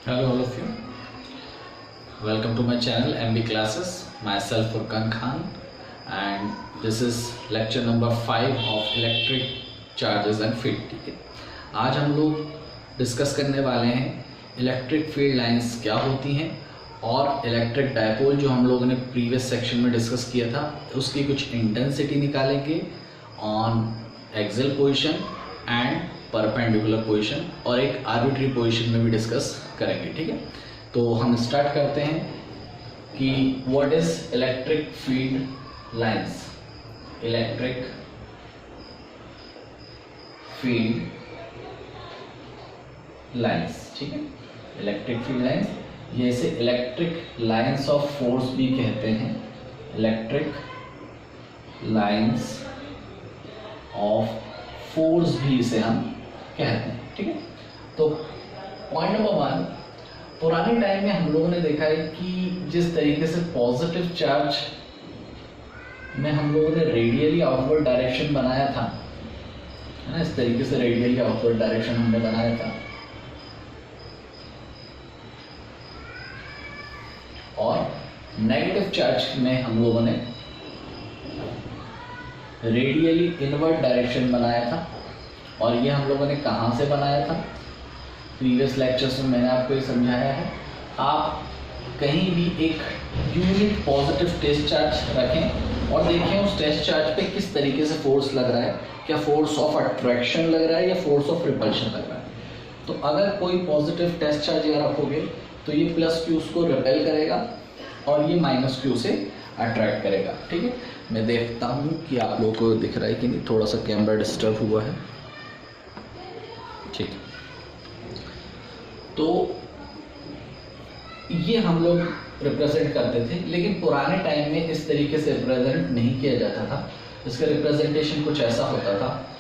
Hello all of you. Welcome to my channel MB Classes. Myself Furqan Khan and this is lecture number 5 of electric charges and field. ठीक है, आज हम लोग discuss करने वाले हैं इलेक्ट्रिक फील्ड लाइंस क्या होती हैं और इलेक्ट्रिक डायपोल जो हम लोगों ने प्रीवियस सेक्शन में डिस्कस किया था उसकी कुछ इंटेंसिटी निकालेंगे on axial position and perpendicular position और एक आर्बिट्री पोजीशन में भी डिस्कस करेंगे। ठीक है, तो हम स्टार्ट करते हैं कि what is electric field lines. Electric field lines, ठीक है, इलेक्ट्रिक फील्ड लाइंस, ये इसे इलेक्ट्रिक लाइंस ऑफ फोर्स भी कहते हैं। इलेक्ट्रिक लाइंस ऑफ फोर्स भी इसे हम कहते हैं। ठीक है, तो पॉइंट नंबर 1, पुराने टाइम में हम लोगों ने देखा है कि जिस तरीके से पॉजिटिव चार्ज में हम लोगों ने रेडियली आउटवर्ड डायरेक्शन बनाया था, है ना, इस तरीके से रेडियली आउटवर्ड डायरेक्शन हमने बनाया था, और नेगेटिव चार्ज में हम लोगों ने रेडियली इनवर्ड डायरेक्शन बनाया था। और ये हम लोगों ने कहाँ से बनाया था? प्रीवियस लेक्चर्स में मैंने आपको ये समझाया है। आप कहीं भी एक यूनिट पॉजिटिव टेस्ट चार्ज रखें और देखें उस टेस्ट चार्ज पे किस तरीके से फोर्स लग रहा है, क्या फोर्स ऑफ अट्रैक्शन लग रहा है या फोर्स ऑफ रिपल्शन लग रहा है। तो अगर कोई पॉजिटिव टेस्ट चार्ज यहाँ रखोगे तो ये प्लस क्यू उसको रिपेल करेगा और ये माइनस क्यू से अट्रैक्ट करेगा। ठीक है, मैं देखता हूँ कि आप लोगों को दिख रहा है कि नहीं, थोड़ा सा कैमरा डिस्टर्ब हुआ है। ठीक, तो ये हम लोग रिप्रेजेंट करते थे, लेकिन पुराने टाइम में इस तरीके से रिप्रेजेंट नहीं किया जाता था। इसका रिप्रेजेंटेशन कुछ ऐसा होता था,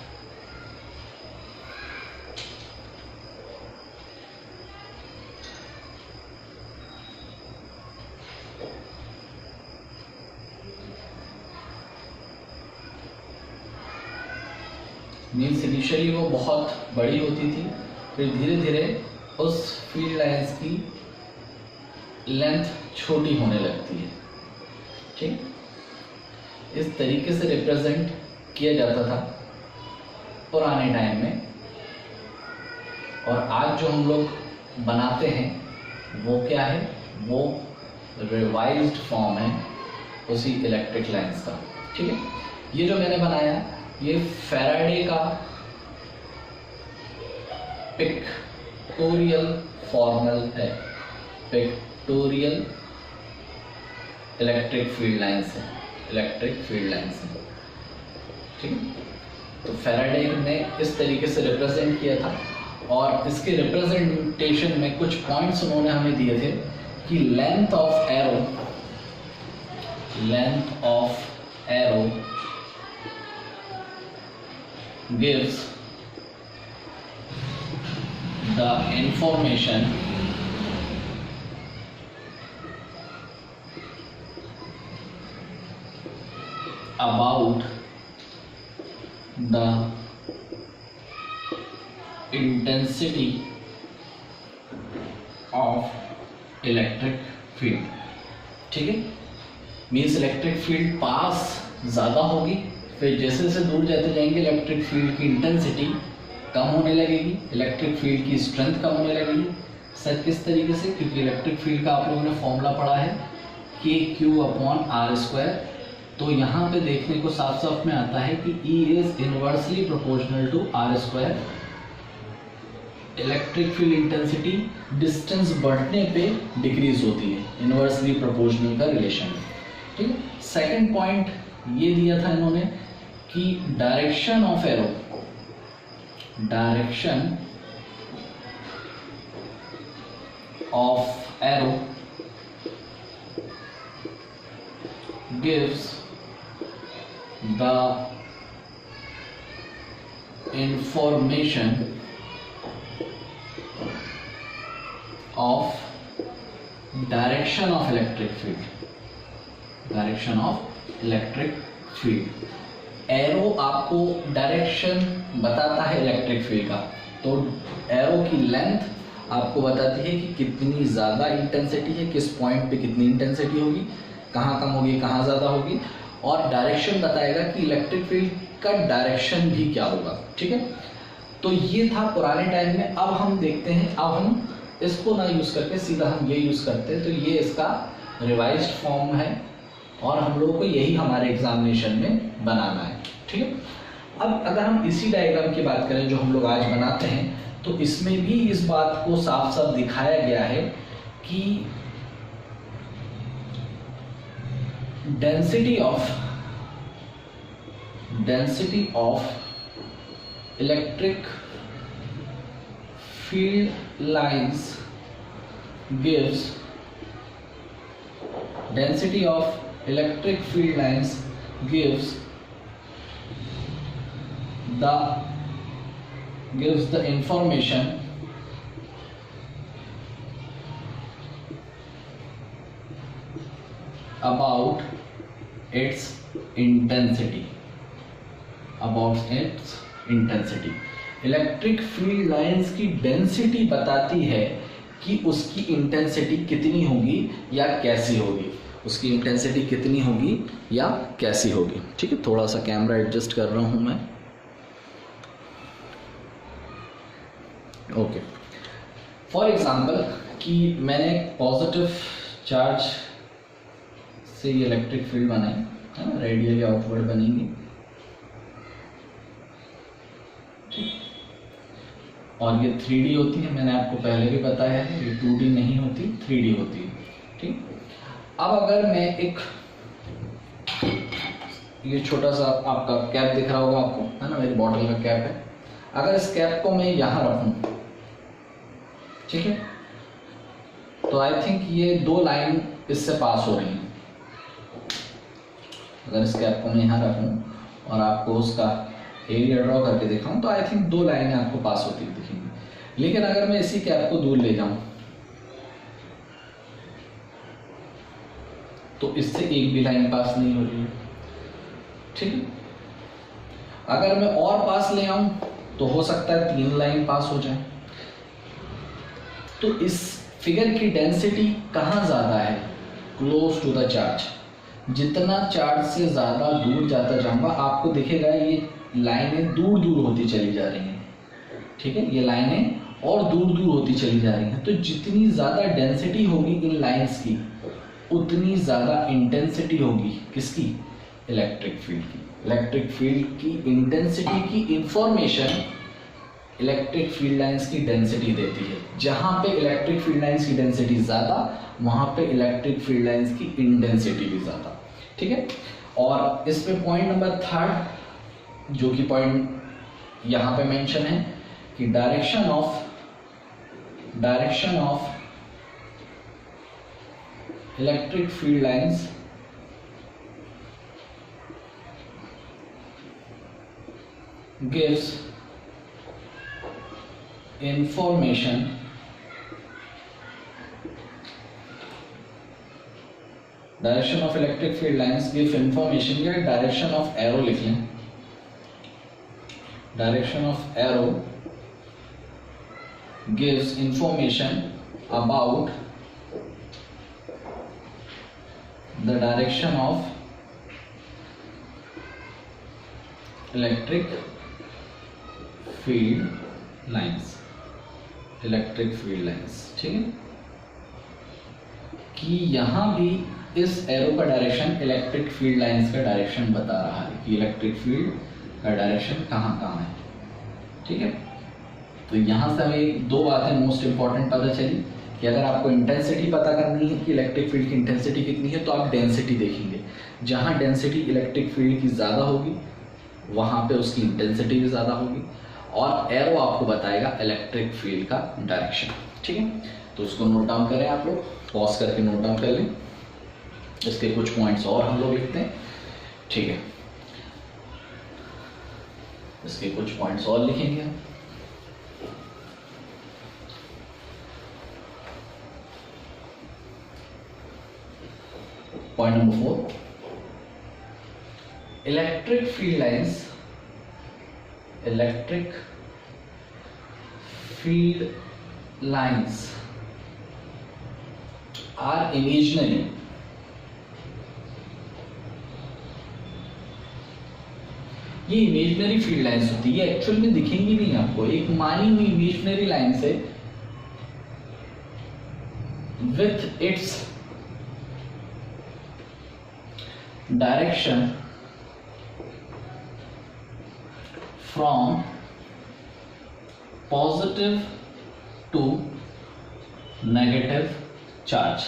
मीन्स इनिशियली वो बहुत बड़ी होती थी, फिर धीरे धीरे उस फील्ड लाइंस की लेंथ छोटी होने लगती है। ठीक, इस तरीके से रिप्रेजेंट किया जाता था पुराने टाइम में, और आज जो हम लोग बनाते हैं वो क्या है? वो रिवाइज्ड फॉर्म है उसी इलेक्ट्रिक लाइंस का। ठीक है, ये जो मैंने बनाया ये फैराडे का पिक्टोरियल फॉर्मल है, पिक्टोरियल इलेक्ट्रिक फील्ड लाइंस है, इलेक्ट्रिक फील्ड लाइंस है। ठीक है, तो फैराडे ने इस तरीके से रिप्रेजेंट किया था और इसके रिप्रेजेंटेशन में कुछ पॉइंट्स उन्होंने हमें दिए थे कि length of arrow gives the information about the intensity of electric field। ठीक है, मीन्स इलेक्ट्रिक फील्ड पास ज़्यादा होगी, फिर जैसे जैसे दूर जाते जाएंगे इलेक्ट्रिक फील्ड की इंटेंसिटी कम होने लगेगी, इलेक्ट्रिक फील्ड की स्ट्रेंथ कम होने लगेगी। सर किस तरीके से? क्योंकि इलेक्ट्रिक फील्ड का आप लोगों ने फॉर्मूला पढ़ा है KQ/R²। तो यहाँ पे देखने को साफ साफ में आता है कि E is inversely proportional to R²। Electric field intensity distance बढ़ने पे डिक्रीज होती है, इनवर्सली प्रोपोर्शनल का रिलेशन। ठीक है, सेकेंड पॉइंट ये दिया था इन्होंने कि direction of arrow gives the information of direction of electric field। Arrow आपको डायरेक्शन बताता है इलेक्ट्रिक फील्ड का, तो एरो की लेंथ आपको बताती है कि कितनी ज़्यादा इंटेंसिटी है, किस पॉइंट पे कितनी इंटेंसिटी होगी, कहाँ कम होगी, कहाँ ज़्यादा होगी, और डायरेक्शन बताएगा कि इलेक्ट्रिक फील्ड का डायरेक्शन भी क्या होगा। ठीक है, तो ये था पुराने टाइम में। अब हम देखते हैं, अब हम इसको ना यूज़ करके सीधा हम ये यूज़ करते हैं, तो ये इसका रिवाइज्ड फॉर्म है और हम लोगों को यही हमारे एग्जामिनेशन में बनाना है। ठीक है, अब अगर हम इसी डायग्राम की बात करें जो हम लोग आज बनाते हैं, तो इसमें भी इस बात को साफ साफ दिखाया गया है कि density of electric field lines gives density of electric field lines gives the information about its intensity. Electric field lines की डेंसिटी बताती है कि उसकी इंटेंसिटी कितनी होगी या कैसी होगी, उसकी इंटेंसिटी कितनी होगी या कैसी होगी। ठीक है, थोड़ा सा कैमरा एडजस्ट कर रहा हूं मैं। ओके, फॉर एग्जांपल कि मैंने पॉजिटिव चार्ज से ये इलेक्ट्रिक फील्ड बनाई है ना, रेडियली आउटवर्ड बनेगी, और ये 3D होती है, मैंने आपको पहले भी बताया है, ये 2D नहीं होती, 3D होती है। ठीक, अब अगर मैं एक ये छोटा सा आपका कैप दिख रहा होगा आपको, है ना, मेरी बॉटल का कैप है, अगर इस कैप को मैं यहाँ रखूं, ठीक है, तो आई थिंक ये दो लाइन इससे पास हो रही हैं। अगर इस कैप को मैं यहाँ रखूं और आपको उसका एरिया ड्रॉ करके दिखाऊं, तो आई थिंक दो लाइनें आपको पास होती दिखेंगी। लेकिन अगर मैं इसी कैप को दूर ले जाऊं, तो इससे एक भी लाइन पास नहीं हो रही है। ठीक है, अगर मैं और पास ले आऊं तो हो सकता है 3 लाइन पास हो जाए। तो इस फिगर की डेंसिटी कहाँ ज़्यादा है? Close to the charge. जितना चार्ज से ज़्यादा दूर जाता जाऊंगा, आपको दिखेगा ये लाइनें दूर दूर होती चली जा रही हैं। ठीक है, ये लाइनें और दूर दूर होती चली जा रही हैं। तो जितनी ज़्यादा डेंसिटी होगी इन लाइंस की, उतनी ज़्यादा इंटेंसिटी होगी किसकी? इलेक्ट्रिक फील्ड की। इलेक्ट्रिक फील्ड की इंटेंसिटी की इंफॉर्मेशन इलेक्ट्रिक फील्ड लाइंस की डेंसिटी देती है। जहाँ पे इलेक्ट्रिक फील्ड लाइंस की डेंसिटी ज़्यादा, वहाँ पे इलेक्ट्रिक फील्ड लाइंस की इंटेंसिटी भी ज़्यादा। ठीक है, और इस पे पॉइंट नंबर 3 जो कि पॉइंट यहाँ पे मेंशन है कि direction of electric field lines gives information direction of electric field lines give information, या डायरेक्शन ऑफ एरो लिख लें। Direction of arrow gives information about the direction of electric field lines. Electric field lines, ठीक है, कि यहां भी इस arrow का डायरेक्शन इलेक्ट्रिक फील्ड लाइंस का डायरेक्शन बता रहा है कि इलेक्ट्रिक फील्ड का डायरेक्शन कहाँ कहाँ है। ठीक है, तो यहां से हमें दो बातें मोस्ट इंपॉर्टेंट पता चली कि अगर आपको इंटेंसिटी पता करनी है कि इलेक्ट्रिक फील्ड की इंटेंसिटी कितनी है, तो आप डेंसिटी देखेंगे। जहां डेंसिटी इलेक्ट्रिक फील्ड की ज़्यादा होगी, वहां पे उसकी इंटेंसिटी भी ज़्यादा होगी, और एरो आपको बताएगा इलेक्ट्रिक फील्ड का डायरेक्शन। ठीक है, तो उसको नोट डाउन करें, आप लोग पॉज करके नोट डाउन कर लें। इसके कुछ पॉइंट्स और हम लोग लिखते हैं। ठीक है, इसके कुछ पॉइंट्स और लिखेंगे हम। Point number 4, electric field lines are imaginary, ये इमेजिनरी फील्ड लाइंस होती है, ये एक्चुअल में दिखेंगी नहीं आपको, एक मानी हुई इमेजिनरी लाइन से with its direction from positive to negative charge.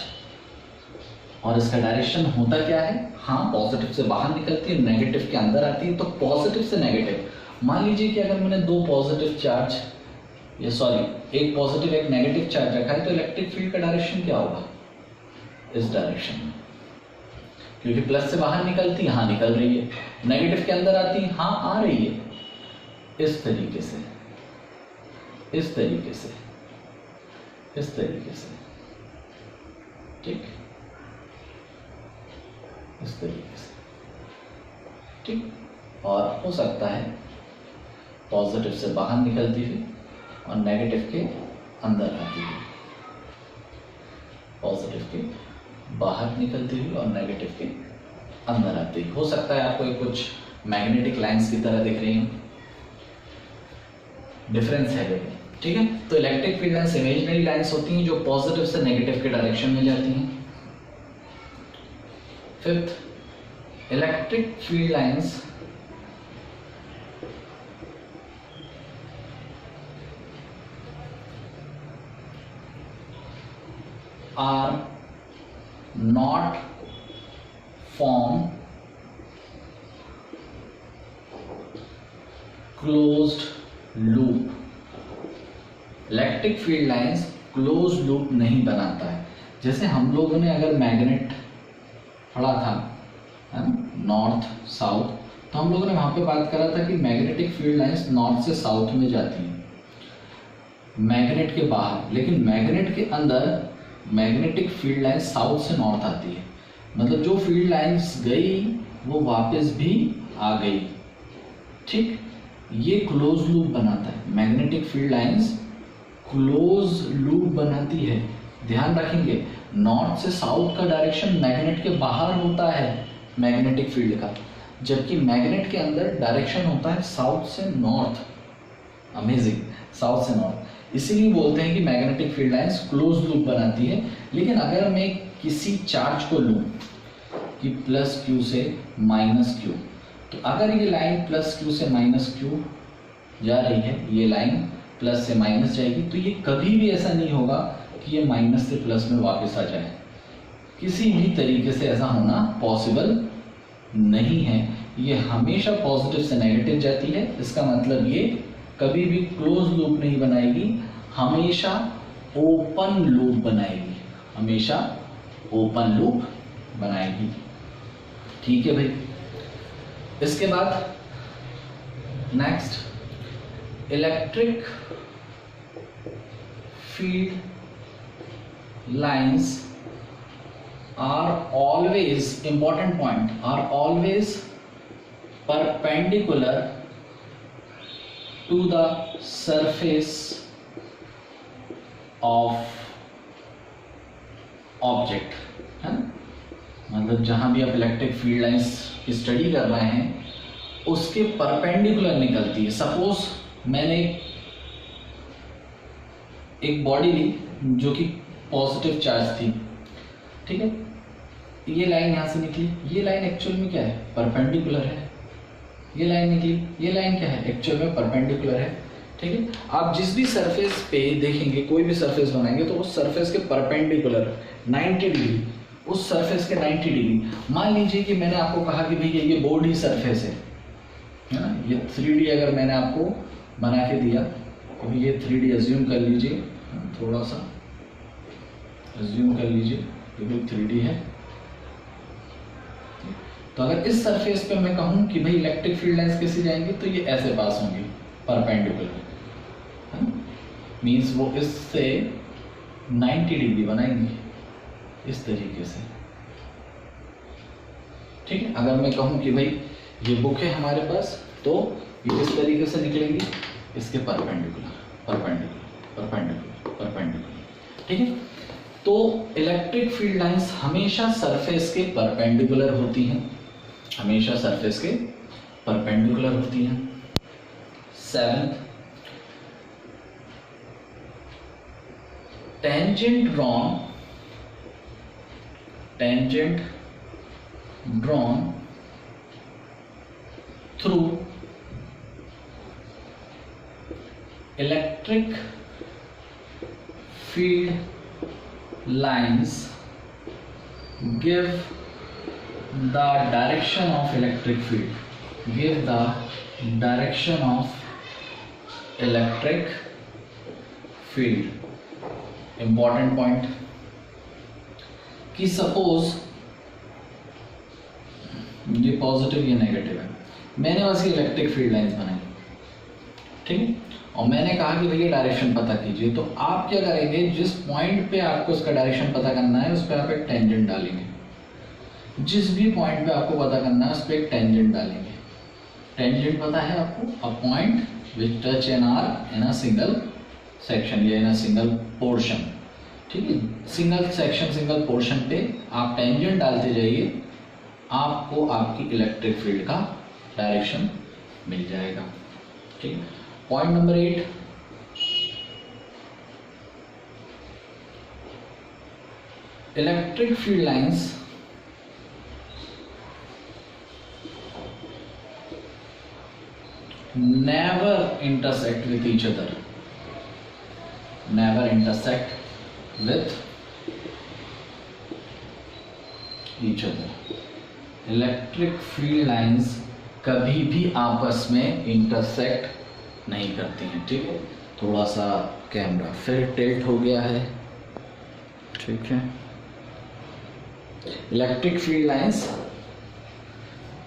और इसका डायरेक्शन होता क्या है, हाँ पॉजिटिव से बाहर निकलती है, नेगेटिव के अंदर आती है। तो पॉजिटिव से नेगेटिव, मान लीजिए कि अगर मैंने दो पॉजिटिव चार्ज, ये सॉरी एक पॉजिटिव एक नेगेटिव चार्ज रखा है, तो इलेक्ट्रिक फील्ड का डायरेक्शन क्या होगा, इस डायरेक्शन में, क्योंकि प्लस से बाहर निकलती है, हाँ निकल रही है, नेगेटिव के अंदर आती है, हाँ आ रही है, इस तरीके से, इस तरीके से, इस तरीके से, ठीक, इस तरीके से, ठीक। और हो सकता है पॉजिटिव से बाहर निकलती हुई और नेगेटिव के अंदर आती हुई, पॉजिटिव के बाहर निकलती हुई और नेगेटिव के अंदर आती हुई। हो सकता है आपको कुछ मैग्नेटिक लाइंस की तरह दिख रही हैं, डिफरेंस है लेकिन, ठीक है। तो electric field lines imaginary lines होती हैं जो पॉजिटिव से नेगेटिव के डायरेक्शन में जाती हैं। Fifth, electric field lines are not form closed loop। Electric field lines close loop नहीं बनाता है। जैसे हम लोगों ने अगर मैग्नेट पढ़ा था नॉर्थ साउथ, तो हम लोगों ने वहां पे बात करा था कि मैग्नेटिक फील्ड लाइंस नॉर्थ से साउथ में जाती हैं मैग्नेट के बाहर, लेकिन मैग्नेट के अंदर मैग्नेटिक फील्ड लाइन साउथ से नॉर्थ आती है। मतलब जो फील्ड लाइंस गई वो वापस भी आ गई, ठीक। ये क्लोज लूप बनाता है, magnetic field lines close loop बनाती है। ध्यान रखेंगे, नॉर्थ से साउथ का डायरेक्शन मैग्नेट के बाहर होता है मैग्नेटिक फील्ड का, जबकि मैग्नेट के अंदर डायरेक्शन होता है साउथ से नॉर्थ। अमेजिंग, साउथ से नॉर्थ। इसीलिए बोलते हैं कि magnetic field lines close loop बनाती है। लेकिन अगर मैं किसी चार्ज को लूँ कि प्लस क्यू से माइनस क्यू, तो अगर ये लाइन प्लस क्यू से माइनस क्यू जा रही है, ये लाइन प्लस से माइनस जाएगी, तो ये कभी भी ऐसा नहीं होगा कि ये माइनस से प्लस में वापस आ जाए। किसी भी तरीके से ऐसा होना पॉसिबल नहीं है। ये हमेशा पॉजिटिव से नेगेटिव जाती है। इसका मतलब ये कभी भी क्लोज लूप नहीं बनाएगी, हमेशा ओपन लूप बनाएगी, हमेशा ओपन लूप बनाएगी। ठीक है भाई। इसके बाद next, electric field lines are always, important point, are always perpendicular to the surface of object, है ना। मतलब जहां भी आप इलेक्ट्रिक फील्ड लाइंस की स्टडी कर रहे हैं उसके परपेंडिकुलर निकलती है। सपोज मैंने एक बॉडी ली जो कि पॉजिटिव चार्ज थी, ठीक है, ये लाइन यहां से निकली, ये लाइन एक्चुअल में क्या है, परपेंडिकुलर है। ये लाइन निकली, ये लाइन क्या है, एक्चुअल में परपेंडिकुलर है। ठीक है। आप जिस भी सरफेस पे देखेंगे, कोई भी सरफेस बनाएंगे तो उस सरफेस के परपेंडिकुलर 90 डिग्री, उस सरफेस के 90 डिग्री। मान लीजिए कि मैंने आपको कहा कि भैया ये बोर्ड ही सरफेस है ना, ये 3D अगर मैंने आपको बना के दिया, अभी ये 3D एज्यूम कर लीजिए, थोड़ा सा एज्यूम कर लीजिए, ये भी 3D है। तो अगर इस सरफेस पे मैं कहूँ कि भाई इलेक्ट्रिक फील्ड लाइंस कैसे जाएंगी, तो ये ऐसे पास होंगी परपेंडिकुलर, है ना, मीन्स वो इससे 90 डिग्री बनाएंगी इस तरीके से। ठीक है। अगर मैं कहूँ कि भाई ये बुक है हमारे पास, तो ये इस तरीके से निकलेंगी, इसके परपेंडिकुलर परपेंडिकुलर परपेंडिकुलर परपेंडिकुलर। ठीक है। तो इलेक्ट्रिक फील्ड लाइंस हमेशा सरफेस के परपेंडिकुलर होती हैं, हमेशा सरफेस के परपेंडिकुलर होती हैं। 7th, tangent drawn through electric field lines give the direction of electric field, give the direction of electric field. Important point कि सपोज ये पॉजिटिव ये नेगेटिव है, मैंने बस ये इलेक्ट्रिक फील्ड लाइंस बनाई, ठीक है, और मैंने कहा कि भैया डायरेक्शन पता कीजिए। तो आप क्या करेंगे, जिस पॉइंट पे आपको उसका डायरेक्शन पता करना है उस पर आप एक टेंजेंट डालेंगे, जिस भी पॉइंट पे आपको पता करना है उस पर एक टेंजेंट डालेंगे। टेंजेंट पता है आपको, a point which touch an arc in a single section या इन अ सिंगल पोर्शन, ठीक है। सिंगल सेक्शन सिंगल पोर्शन पे आप टेंजेंट डालते जाइए, आपको आपकी इलेक्ट्रिक फील्ड का डायरेक्शन मिल जाएगा, ठीक है। Point number 8, electric field lines never intersect with each other, never intersect with each other. Electric field lines कभी भी आपस में इंटरसेक्ट नहीं करती हैं, ठीक है। थोड़ा सा कैमरा फिर टिल्ट हो गया है, ठीक है। इलेक्ट्रिक फील्ड लाइंस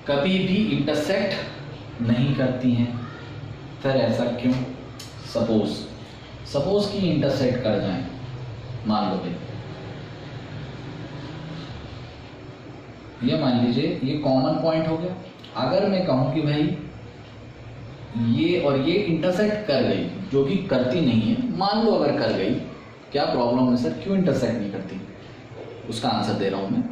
कभी भी इंटरसेक्ट नहीं करती हैं। फिर ऐसा क्यों? सपोज कि इंटरसेक्ट कर जाएं, मान लो भाई, ये मान लीजिए ये कॉमन पॉइंट हो गया। अगर मैं कहूं कि भाई ये और ये इंटरसेक्ट कर गई, जो कि करती नहीं है, मान लो अगर कर गई, क्या प्रॉब्लम है सर, क्यों इंटरसेक्ट नहीं करती? उसका आंसर दे रहा हूं मैं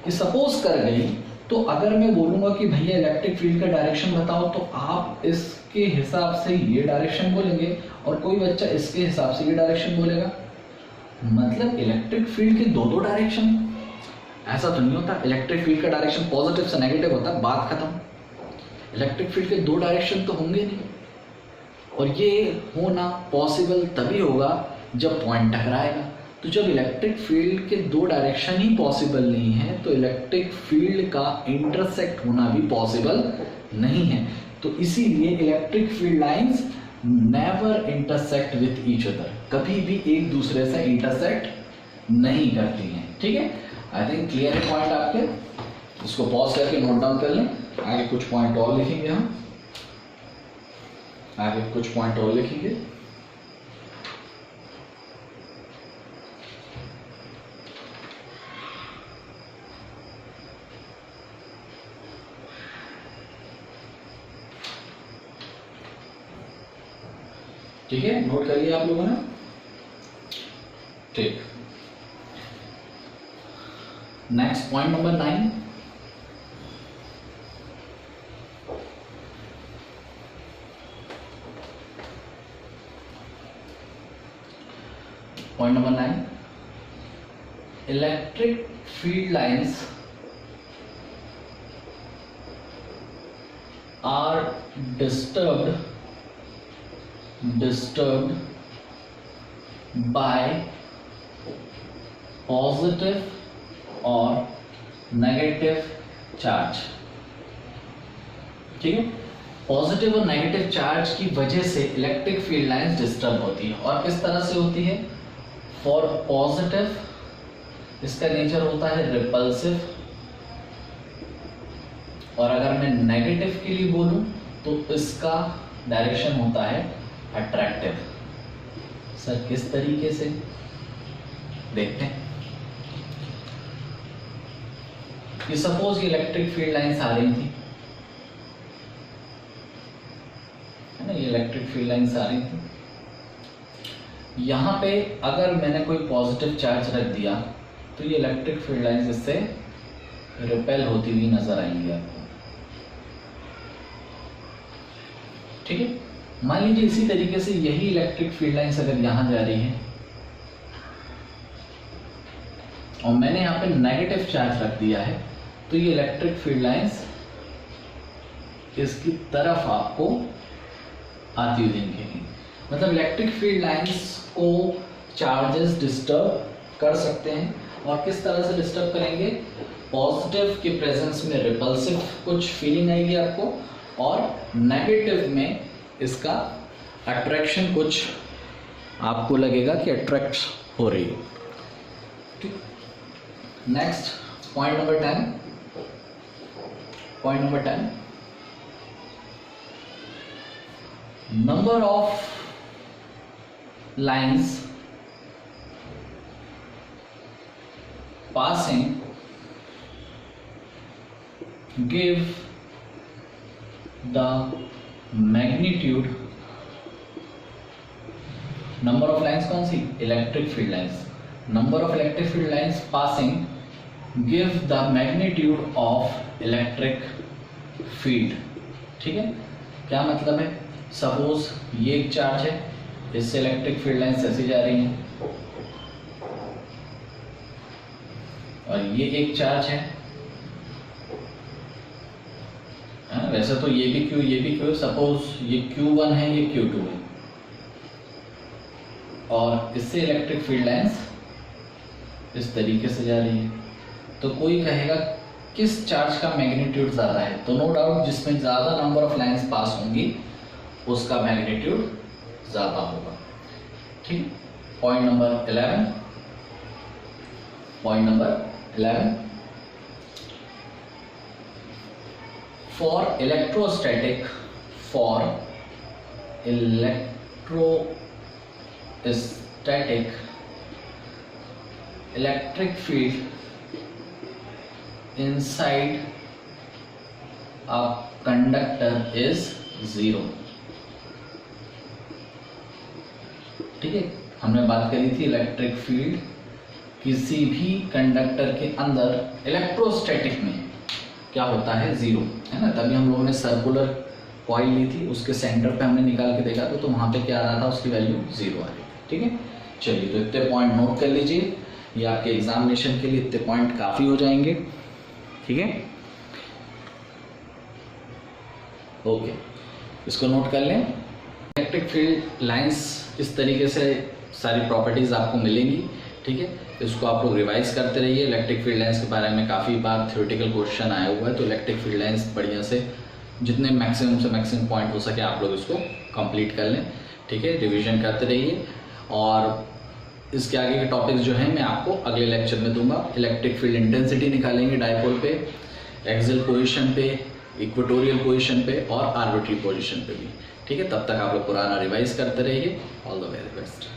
कि सपोज कर गई, तो अगर मैं बोलूंगा कि भैया इलेक्ट्रिक फील्ड का डायरेक्शन बताओ, तो आप इसके हिसाब से ये डायरेक्शन बोलेंगे और कोई बच्चा इसके हिसाब से ये डायरेक्शन बोलेगा। मतलब इलेक्ट्रिक फील्ड के दो डायरेक्शन, ऐसा तो नहीं होता। इलेक्ट्रिक फील्ड का डायरेक्शन पॉजिटिव से नेगेटिव होता है, बात खत्म। इलेक्ट्रिक फील्ड के दो डायरेक्शन तो होंगे नहीं, और ये होना पॉसिबल तभी होगा जब पॉइंट टकराएगा। तो जब इलेक्ट्रिक फील्ड के दो डायरेक्शन ही पॉसिबल नहीं है, तो इलेक्ट्रिक फील्ड का इंटरसेक्ट होना भी पॉसिबल नहीं है। तो इसीलिए electric field lines never intersect with each other, कभी भी एक दूसरे से इंटरसेक्ट नहीं करती हैं, ठीक है। आई थिंक क्लियर है पॉइंट आपके, इसको पॉज करके नोट डाउन कर लें। आगे कुछ पॉइंट और लिखेंगे हम, आगे कुछ पॉइंट और लिखेंगे। ठीक है, नोट कर लिया आप लोगों ने, ठीक। Next point number 9, point number 9, electric field lines are disturbed by positive और नेगेटिव चार्ज, ठीक है। पॉजिटिव और नेगेटिव चार्ज की वजह से इलेक्ट्रिक फील्ड लाइंस डिस्टर्ब होती है। और किस तरह से होती है? फॉर पॉजिटिव इसका नेचर होता है रिपल्सिव, और अगर मैं नेगेटिव के लिए बोलूं तो इसका डायरेक्शन होता है अट्रैक्टिव। सर किस तरीके से, देखते हैं। ये सपोज ये इलेक्ट्रिक फील्ड लाइंस आ रही थी, है ना, ये इलेक्ट्रिक फील्ड लाइंस आ रही थी। यहाँ पे अगर मैंने कोई पॉजिटिव चार्ज रख दिया तो ये इलेक्ट्रिक फील्ड लाइंस इससे रिपेल होती हुई नजर आएंगी आपको, ठीक है। मान लीजिए इसी तरीके से यही इलेक्ट्रिक फील्ड लाइंस अगर यहां जा रही है और मैंने यहाँ पे नेगेटिव चार्ज रख दिया है तो ये इलेक्ट्रिक फील्ड लाइंस इसकी तरफ आपको आती हुई दिखेंगी। मतलब इलेक्ट्रिक फील्ड लाइंस को चार्जेस डिस्टर्ब कर सकते हैं, और किस तरह से डिस्टर्ब करेंगे? पॉजिटिव के प्रेजेंस में रिपल्सिव कुछ फीलिंग आएगी आपको, और नेगेटिव में इसका अट्रैक्शन कुछ आपको लगेगा कि अट्रैक्ट हो रही है। Next point number 10, number of lines passing give the magnitude, number of lines कौन सी? Electric field lines. number of electric field lines passing give the magnitude of electric field, ठीक है। क्या मतलब है? सपोज ये एक चार्ज है, इससे इलेक्ट्रिक फील्ड लाइंस ऐसी जा रही हैं, और ये एक चार्ज है, वैसे तो ये भी क्यू, सपोज ये Q1 है, ये Q2 है, और इससे इलेक्ट्रिक फील्ड लाइंस इस तरीके से जा रही है। तो कोई कहेगा किस चार्ज का मैग्नीट्यूड ज़्यादा है? तो नो डाउट जिसमें ज़्यादा नंबर ऑफ लाइंस पास होंगी उसका मैग्नीट्यूड ज़्यादा होगा, ठीक। Point number 11, for electrostatic electric field inside a conductor is 0, ठीक है। हमने बात करी थी इलेक्ट्रिक फील्ड किसी भी कंडक्टर के अंदर इलेक्ट्रोस्टैटिक में क्या होता है? 0, है ना। तभी हम लोगों ने सर्कुलर कॉइल ली थी, उसके सेंटर पे हमने निकाल के देखा तो वहाँ पे क्या आ रहा था? उसकी वैल्यू 0 आ रही थी, ठीक है। चलिए, तो इतने पॉइंट नोट कर लीजिए, ये आपके एग्जामिनेशन के लिए इतने पॉइंट काफ़ी हो जाएंगे, ठीक है। ओके, इसको नोट कर लें। इलेक्ट्रिक फील्ड लाइंस इस तरीके से सारी प्रॉपर्टीज़ आपको मिलेंगी, ठीक है। इसको आप लोग रिवाइज करते रहिए। इलेक्ट्रिक फील्ड लाइंस के बारे में काफ़ी बार थ्योरेटिकल क्वेश्चन आया हुआ है, तो इलेक्ट्रिक फील्ड लाइंस बढ़िया से जितने मैक्सिमम से मैक्सिमम पॉइंट हो सके आप लोग इसको कंप्लीट कर लें, ठीक है। रिवीजन करते रहिए, और इसके आगे के टॉपिक्स जो हैं मैं आपको अगले लेक्चर में दूंगा। इलेक्ट्रिक फील्ड इंटेंसिटी निकालेंगे डायपोल पे, एक्सियल पोजीशन पे, इक्वेटोरियल पोजीशन पे और आर्बिट्री पोजीशन पे भी, ठीक है। तब तक आप लोग पुराना रिवाइज करते रहिए। All the very best.